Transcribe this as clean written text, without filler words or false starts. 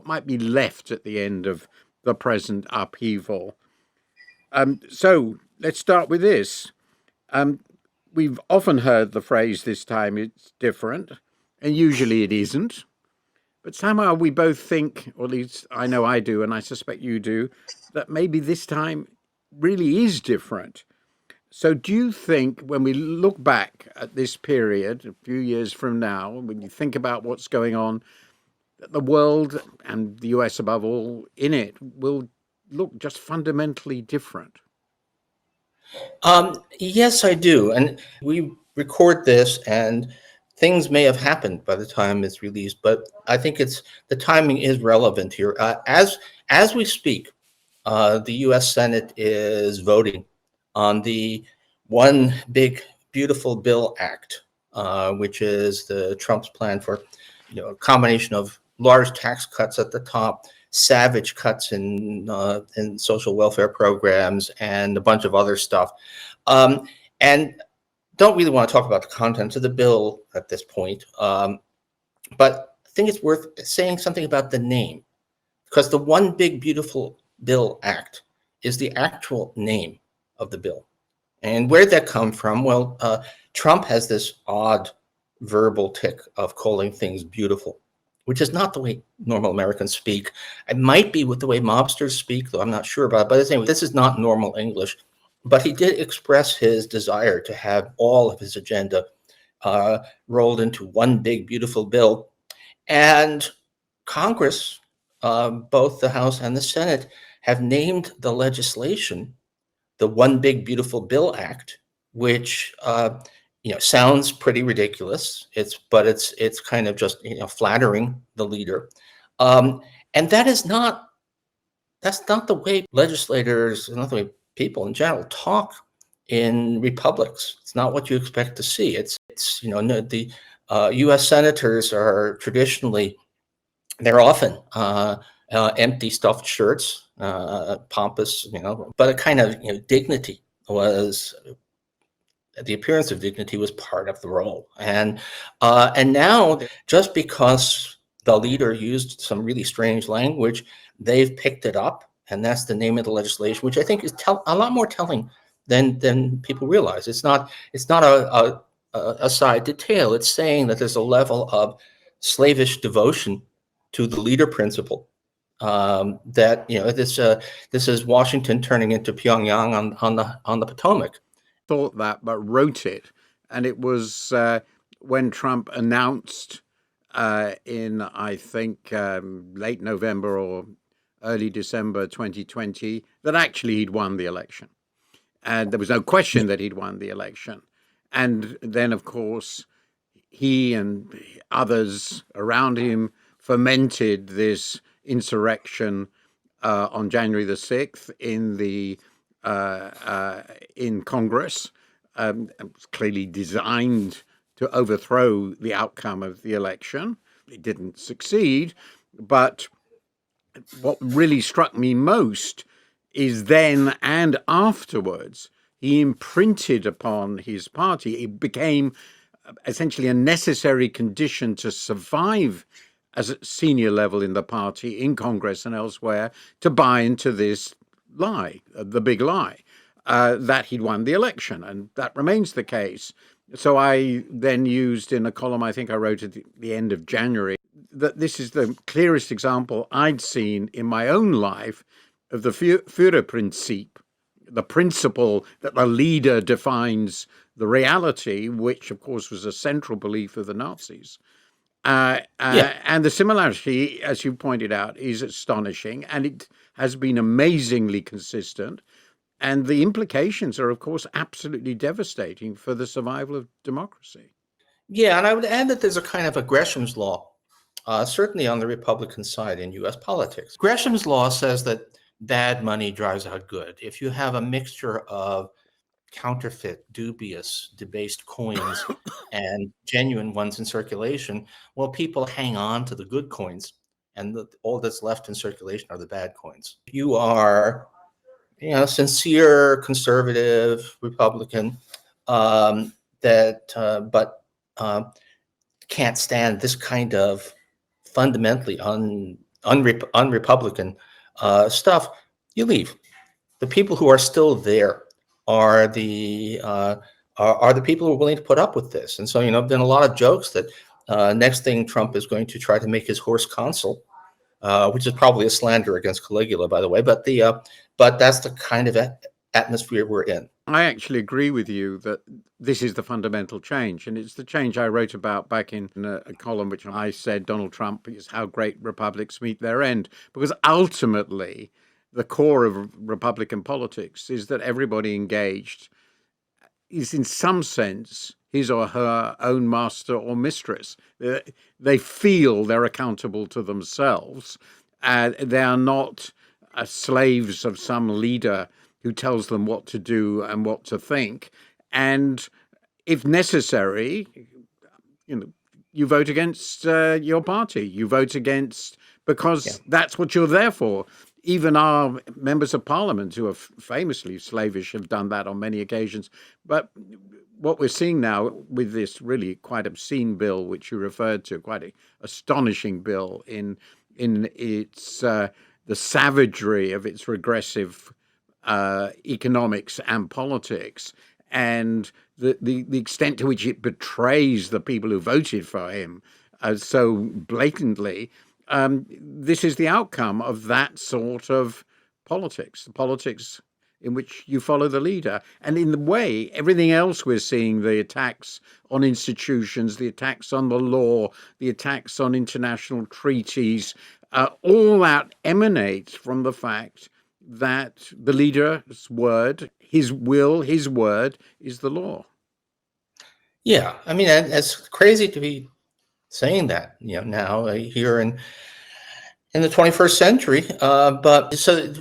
what might be left at the end of the present upheaval. So let's start with this. Um, we've often heard the phrase, this time it's different, and usually it isn't. But somehow we both think, or at least I know I do, and I suspect you do, that maybe this time really is different. So, do you think when we look back at this period, a few years from now, when you think about what's going on, that the world and the US above all in it will look just fundamentally different? Yes, I do. And we record this, and things may have happened by the time it's released, but I think it's the timing is relevant here. As we speak, the U.S. Senate is voting on the One Big Beautiful Bill Act, which is the Trump's plan for, a combination of large tax cuts at the top, savage cuts in social welfare programs, and a bunch of other stuff. And don't really want to talk about the contents of the bill at this point, but I think it's worth saying something about the name, because the One Big Beautiful Bill Act is the actual name of the bill. And where'd that come from? Well, Trump has this odd verbal tick of calling things beautiful, which is not the way normal Americans speak. It might be with the way mobsters speak, though I'm not sure about it. But anyway, this is not normal English. But he did express his desire to have all of his agenda rolled into one big, beautiful bill. And Congress, both the House and the Senate, have named the legislation the One Big Beautiful Bill Act, which sounds pretty ridiculous. It's kind of just flattering the leader, and that's not the way legislators, not the way people in general talk in republics. It's not what you expect to see. The U.S. senators are traditionally, they're often empty stuffed shirts, pompous, but a kind of dignity was, the appearance of dignity was part of the role. And now, just because the leader used some really strange language, they've picked it up, and that's the name of the legislation, which I think is a lot more telling than people realize. It's not a side detail. It's saying that there's a level of slavish devotion to the leader principle, that this is Washington turning into Pyongyang on the Potomac. Thought that, but wrote it, and it was when Trump announced in, I think, late November or early December 2020 that actually he'd won the election, and there was no question that he'd won the election. And then, of course, he and others around him fermented this insurrection on January the 6th in Congress. It was clearly designed to overthrow the outcome of the election. It didn't succeed, but what really struck me most is then and afterwards, he imprinted upon his party. It became essentially a necessary condition to survive as a senior level in the party, in Congress and elsewhere, to buy into this lie, the big lie, that he'd won the election. And that remains the case. So I then used in a column I think I wrote at the end of January that this is the clearest example I'd seen in my own life of the Führerprinzip, the principle that the leader defines the reality, which of course was a central belief of the Nazis. And the similarity, as you pointed out, is astonishing, and it has been amazingly consistent. And the implications are, of course, absolutely devastating for the survival of democracy. Yeah, and I would add that there's a kind of a Gresham's law, certainly on the Republican side in U.S. politics. Gresham's law says that bad money drives out good. If you have a mixture of counterfeit, dubious, debased coins and genuine ones in circulation, well, people hang on to the good coins, and all that's left in circulation are the bad coins. You are, sincere, conservative, Republican, but can't stand this kind of fundamentally unrepublican stuff, you leave. The people who are still there are the people who are willing to put up with this. And so, been a lot of jokes that next thing Trump is going to try to make his horse consul, which is probably a slander against Caligula, by the way. But that's the kind of atmosphere we're in. I actually agree with you that this is the fundamental change, and it's the change I wrote about back in a column which I said Donald Trump is how great republics meet their end, because ultimately the core of Republican politics is that everybody engaged is in some sense his or her own master or mistress. They feel they're accountable to themselves. They are not slaves of some leader who tells them what to do and what to think. And if necessary, you vote against your party. You vote against because that's what you're there for. Even our members of parliament, who are famously slavish, have done that on many occasions. But what we're seeing now with this really quite obscene bill, which you referred to, quite an astonishing bill in its the savagery of its regressive economics and politics, and the extent to which it betrays the people who voted for him so blatantly. This is the outcome of that sort of politics, the politics in which you follow the leader. And in the way, everything else we're seeing, the attacks on institutions, the attacks on the law, the attacks on international treaties, all that emanates from the fact that the leader's word, his will, his word is the law. Yeah, I mean, it's crazy to be saying that, now here in the 21st century. But so